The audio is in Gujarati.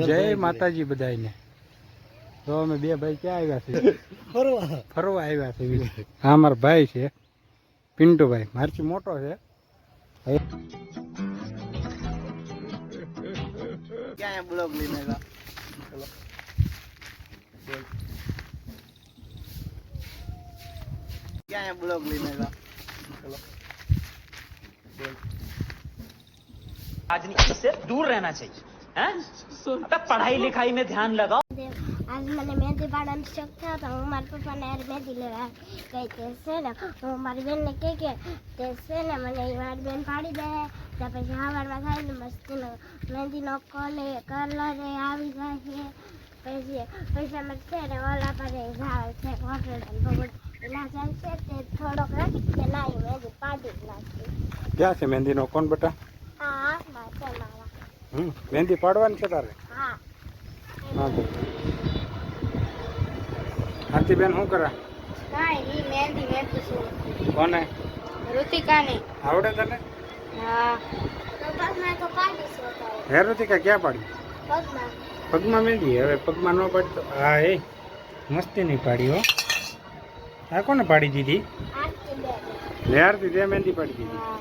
જય માતાજી બધાને. તો અમે બે ભાઈ ક્યાં આવ્યા છે? ફરવા આવ્યા છે. હા મારા ભાઈ છે પિન્ટુભાઈ, મારથી મોટો છે. ક્યાં બ્લોગ લઈને આવ્યા? ક્યાં બ્લોગ લઈને આવ્યા? राजनीति से दूर रहना चाहिए हैं? अबे पढ़ाई लिखाई में ध्यान लगाओ. आज मैंने मेहंदी पाड़न शौक था तो હું મારા પપ્પાને યાર મહેંદી લેવા ગઈ તે છે ને હું મારી બેનને કહે કે તે છે ને મને મારી બેન પાડી દે તો પછી સવારમાં થાય ને મસ્તીનો મહેંદીનો કલર આવી જાય છે. પછી અમે છે ને ઓલા પર ઝાડ છે હોટલ બગડ એના જાય છે તે થોડોક રાખી કે ના એ મહેંદી પાડી જ નાખી. ક્યાં છે મહેંદીનો કોણ બેટા? હા હાથમાં છે મારા. મહેંદી પાડવાની છે તારે? હા. હા હાથીબેન શું કરે? કાંઈ મહેંદી વેચું છું. કોને? ઋતિકાને. આવડે તને? હા. પગમાં તો પાડી છે. હે ઋતિકા ક્યાં પાડી? પગમાં. પગમાં મહેંદી? હવે પગમાં ન પાડી તો હા એ મસ્તી નહીં પાડી હો. આ કોને પાડી દીધી? આરતી બેન. લે આરતી તે મહેંદી પાડી દીધી. હા.